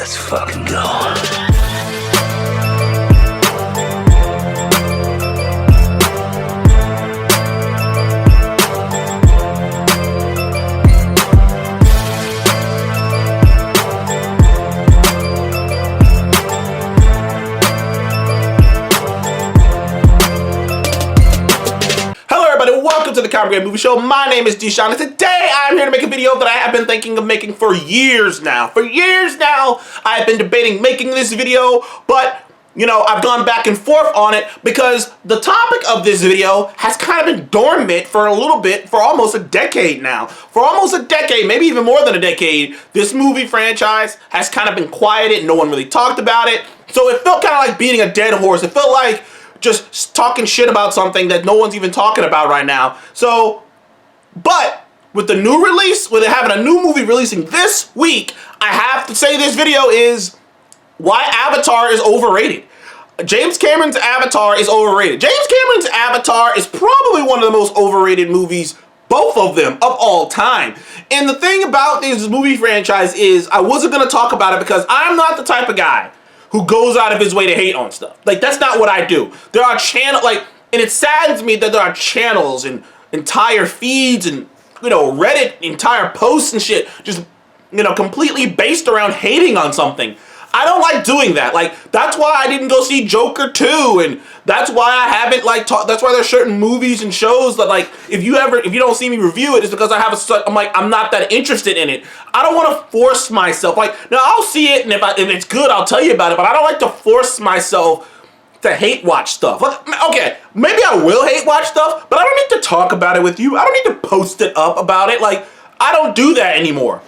Let's fucking go. Welcome to the Comic Grade Movie Show. My name is Deshaun, and today I'm here to make a video that I have been thinking of making for years now. For years now, I have been debating making this video, but, you know, I've gone back and forth on it because the topic of this video has kind of been dormant for a little bit, for almost a decade now. For almost a decade, maybe even more than a decade, this movie franchise has kind of been quieted. No one really talked about it. So it felt kind of like beating a dead horse. It felt like just talking shit about something that no one's even talking about right now. So, but with the new release, with having a new movie releasing this week, I have to say this video is why Avatar is overrated. James Cameron's Avatar is overrated. James Cameron's Avatar is probably one of the most overrated movies, both of them, of all time. And the thing about this movie franchise is I wasn't going to talk about it because I'm not the type of guy who goes out of his way to hate on stuff. Like, that's not what I do. There are channels, like, and it saddens me that there are channels and entire feeds and, you know, Reddit, entire posts and shit, just, you know, completely based around hating on something. I don't like doing that. Like, that's why I didn't go see Joker 2, and that's why I haven't, like, that's why there's certain movies and shows that, like, if you don't see me review it, it's because I'm not that interested in it. I don't want to force myself. Like, now I'll see it, and if it's good, I'll tell you about it, but I don't like to force myself to hate watch stuff. Like, okay, maybe I will hate watch stuff, but I don't need to talk about it with you. I don't need to post it up about it. Like, I don't do that anymore.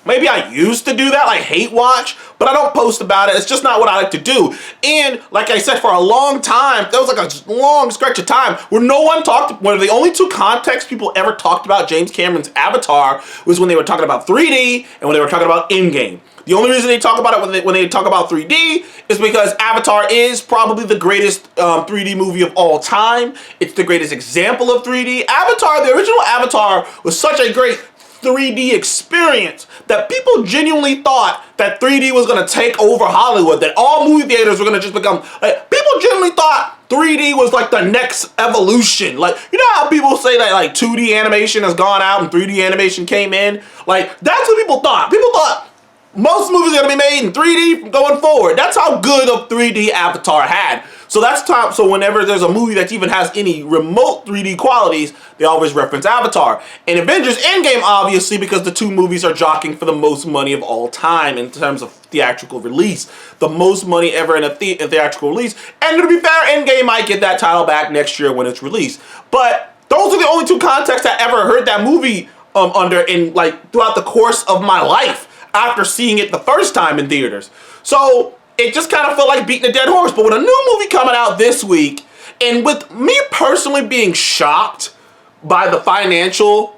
Maybe I used to do that, like hate watch, but I don't post about it. It's just not what I like to do. And like I said, for a long time, there was like a long stretch of time where where the only two contexts people ever talked about James Cameron's Avatar was when they were talking about 3D and when they were talking about in-game. The only reason they talk about it when they talk about 3D is because Avatar is probably the greatest 3D movie of all time. It's the greatest example of 3D. Avatar, the original Avatar, was such a great 3D experience that people genuinely thought that 3D was going to take over Hollywood, that all movie theaters were going to just become, like, people genuinely thought 3D was like the next evolution. Like, you know how people say that, like, 2D animation has gone out and 3D animation came in? Like, that's what people thought. People thought most movies are going to be made in 3D going forward. That's how good of 3D Avatar had. So that's top. So whenever there's a movie that even has any remote 3D qualities, they always reference Avatar. And Avengers Endgame, obviously, because the two movies are jockeying for the most money of all time in terms of theatrical release. The most money ever in a theatrical release. And to be fair, Endgame might get that title back next year when it's released. But those are the only two contexts I ever heard that movie under in, like, throughout the course of my life after seeing it the first time in theaters. So it just kind of felt like beating a dead horse. But with a new movie coming out this week, and with me personally being shocked by the financial,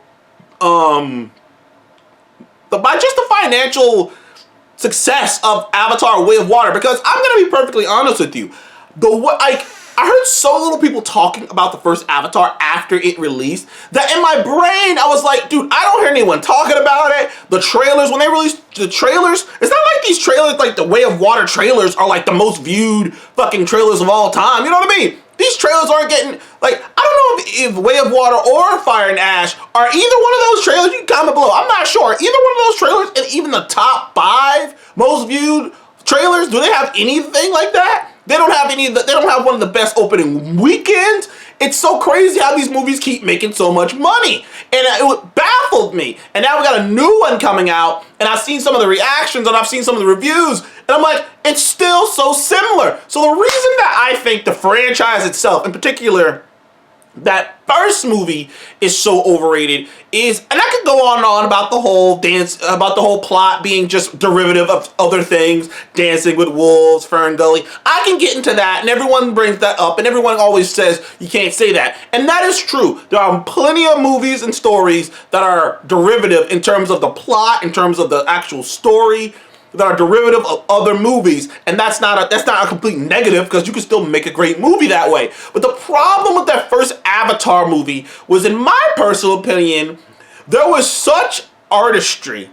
by just the financial success of Avatar: Way of Water, because I'm gonna be perfectly honest with you, I heard so little people talking about the first Avatar after it released that in my brain I was like, dude, I don't hear anyone talking about it. The trailers, when they released the trailers, it's not like these trailers, like the Way of Water trailers are like the most viewed fucking trailers of all time. You know what I mean? These trailers aren't getting, like, I don't know if Way of Water or Fire and Ash are either one of those trailers. You can comment below. I'm not sure. Either one of those trailers, and even the top 5 most viewed trailers, do they have anything like that? They don't have they don't have one of the best opening weekends. It's so crazy how these movies keep making so much money. And it baffled me. And now we got a new one coming out, and I've seen some of the reactions and I've seen some of the reviews, and I'm like, it's still so similar. So the reason that I think the franchise itself, in particular, that first movie is so overrated is, and I could go on and on about the whole about the whole plot being just derivative of other things, Dancing with Wolves, Fern Gully. I can get into that, and everyone brings that up, and everyone always says you can't say that. And that is true. There are plenty of movies and stories that are derivative in terms of the plot, in terms of the actual story, that are derivative of other movies, and that's not a complete negative, because you can still make a great movie that way. But the problem with that first Avatar movie was, in my personal opinion, there was such artistry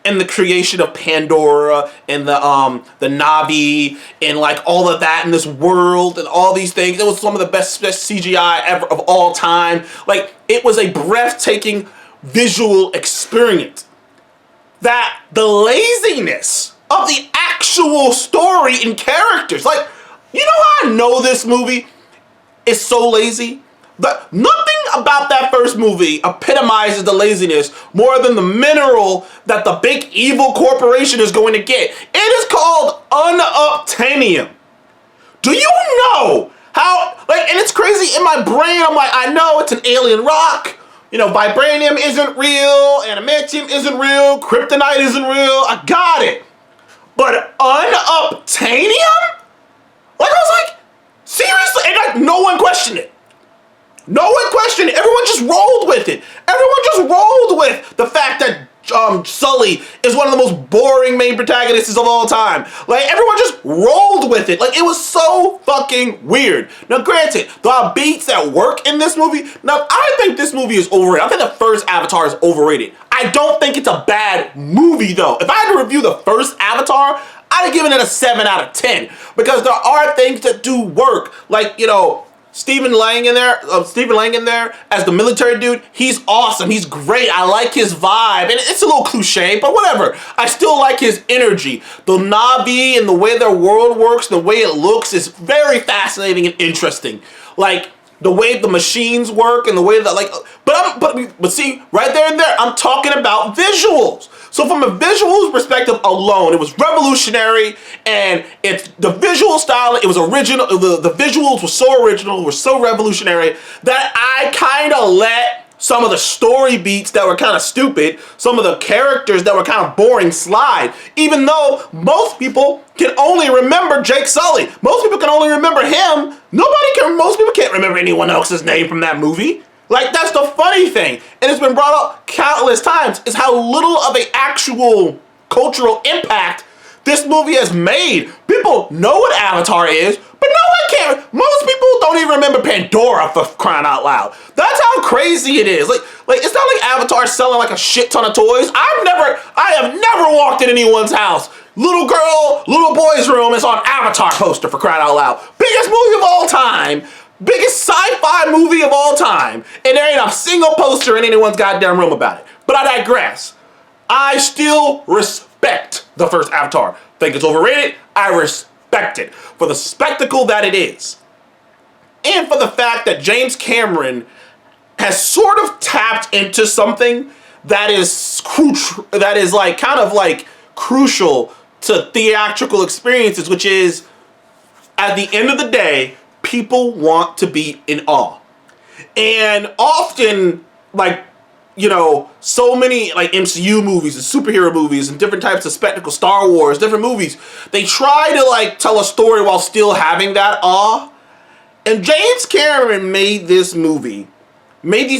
and the creation of Pandora and the Navi and like all of that in this world and all these things. It was some of the best CGI ever of all time. Like, it was a breathtaking visual experience. That the laziness of the actual story and characters, like, you know how I know this movie is so lazy? But nothing about that first movie epitomizes the laziness more than the mineral that the big evil corporation is going to get. It is called unobtainium. Do you know how, like, and it's crazy in my brain, I'm like, I know it's an alien rock. You know, vibranium isn't real, adamantium isn't real, kryptonite isn't real. I got it. But unobtainium? Like, I was like, seriously? And like, no one questioned it. No one questioned it. Everyone just rolled with it. Everyone just rolled with the fact that Sully is one of the most boring main protagonists of all time. Like, everyone just rolled with it. Like, it was so fucking weird. Now, granted, there are beats that work in this movie. Now, I think this movie is overrated. I think the first Avatar is overrated. I don't think it's a bad movie, though. If I had to review the first Avatar, I'd have given it a 7 out of 10. Because there are things that do work. Like, you know, Stephen Lang in there as the military dude, he's awesome. He's great. I like his vibe. And it's a little cliche, but whatever. I still like his energy. The Na'vi and the way their world works, the way it looks is very fascinating and interesting. Like, the way the machines work and the way that, like, but see, right there and there, I'm talking about visuals. So from a visuals perspective alone, it was revolutionary, and it's the visual style, it was original, the visuals were so original, were so revolutionary, that I kind of let some of the story beats that were kind of stupid, some of the characters that were kind of boring slide, even though most people can only remember Jake Sully. Most people can only remember him. Most people can't remember anyone else's name from that movie. Like, that's the funny thing. And it's been brought up countless times, is how little of an actual cultural impact this movie has made. People know what Avatar is, but no one can. Most people don't even remember Pandora, for crying out loud. That's how crazy it is. Like it's not like Avatar selling like a shit ton of toys. I have never walked in anyone's house. Little girl, little boy's room is on Avatar poster, for crying out loud. Biggest movie of all time. Biggest sci-fi movie of all time. And there ain't a single poster in anyone's goddamn room about it. But I digress. I still respect the first Avatar. Think it's overrated? I respect it for the spectacle that it is. And for the fact that James Cameron has sort of tapped into something that is like kind of like crucial to theatrical experiences, which is, at the end of the day, people want to be in awe. And often, like, you know, so many like MCU movies and superhero movies and different types of spectacle, Star Wars, different movies, they try to like tell a story while still having that awe. And James Cameron made these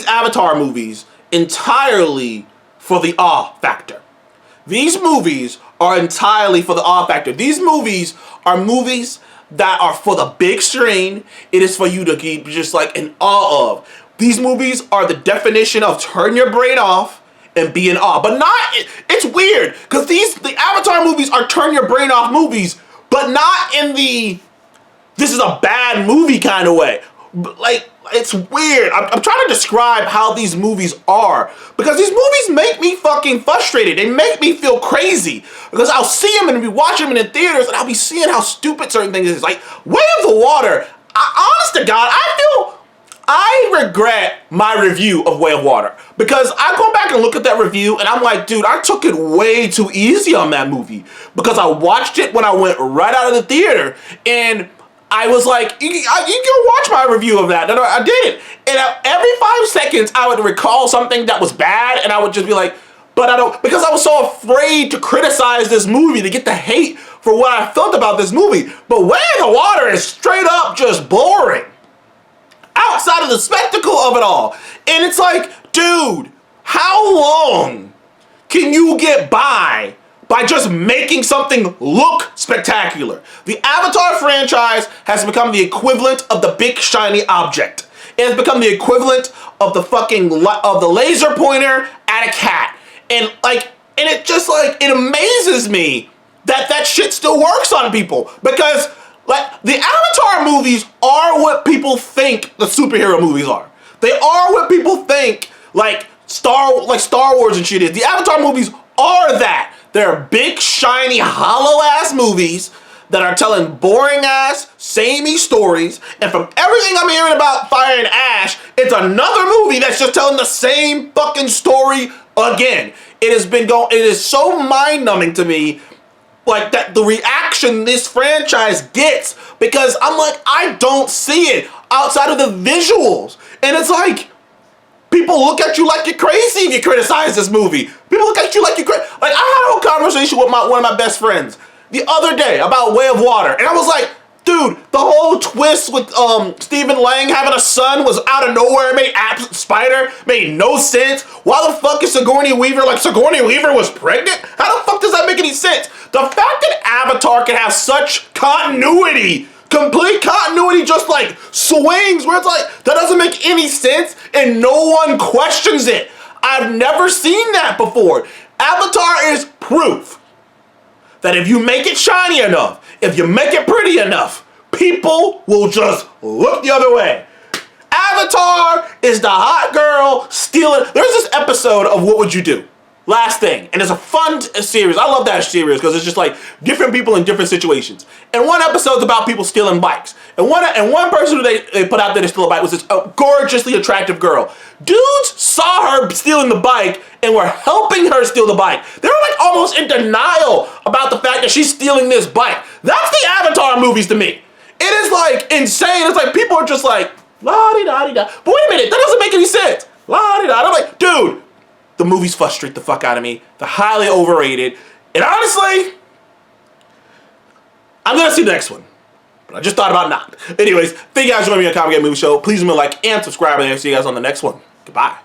Avatar movies entirely for the awe factor. These movies are entirely for the awe factor. These movies are movies that are for the big screen. It is for you to keep just like in awe of. These movies are the definition of turn your brain off and be in awe. But not, it's weird, because the Avatar movies are turn your brain off movies, but not in the, this is a bad movie kind of way. Like, it's weird. I'm trying to describe how these movies are, because these movies make me fucking frustrated. They make me feel crazy, because I'll see them and be watching them in the theaters, and I'll be seeing how stupid certain things is. Like, Way of the Water, honest to God, I regret my review of Way of Water, because I go back and look at that review and I'm like, dude, I took it way too easy on that movie, because I watched it when I went right out of the theater, and I was like, you can watch my review of that. And I did it. And every 5 seconds I would recall something that was bad, and I would just be like, but I don't, because I was so afraid to criticize this movie, to get the hate for what I felt about this movie. But Way of the Water is straight up just boring, outside of the spectacle of it all. And it's like, dude, how long can you get by just making something look spectacular? The Avatar franchise has become the equivalent of the big shiny object. It has become the equivalent of the fucking of the laser pointer at a cat. And like, And it just like, it amazes me that that shit still works on people. Because like, the Avatar movies are what people think the superhero movies are. They are what people think like Star Wars and shit is. The Avatar movies are that. They're big, shiny, hollow-ass movies that are telling boring-ass, samey stories. And from everything I'm hearing about Fire and Ash, it's another movie that's just telling the same fucking story again. It is so mind-numbing to me, like, that the reaction this franchise gets, because I'm like, I don't see it outside of the visuals. And it's like, people look at you like you're crazy if you criticize this movie. People look at you like you're crazy. Like, I had a whole conversation with one of my best friends the other day about Way of Water. And I was like, dude, the whole twist with Stephen Lang having a son was out of nowhere. It made Spider made no sense. Why the fuck is Sigourney Weaver like Sigourney Weaver was pregnant? How the fuck does that make any sense? The fact that Avatar can have such continuity, complete continuity, just like swings where it's like, that doesn't make any sense and no one questions it. I've never seen that before. Avatar is proof that if you make it shiny enough, if you make it pretty enough, people will just look the other way. Avatar is the hot girl stealing. There's this episode of What Would You Do? Last thing. And it's a fun series. I love that series because it's just like different people in different situations. And one episode's about people stealing bikes. And one person who they put out there to steal a bike was this gorgeously attractive girl. Dudes saw her stealing the bike and were helping her steal the bike. They were like almost in denial about the fact that she's stealing this bike. That's the Avatar movies to me. It is like insane. It's like people are just like, la-di-da-di-da. But wait a minute, that doesn't make any sense. La-di-da. I'm like, dude, the movies frustrate the fuck out of me. They're highly overrated. And honestly, I'm gonna see the next one. But I just thought about not. Anyways, thank you guys for joining me on Comic Game Movie Show. Please leave me a like and subscribe, and I'll see you guys on the next one. Goodbye.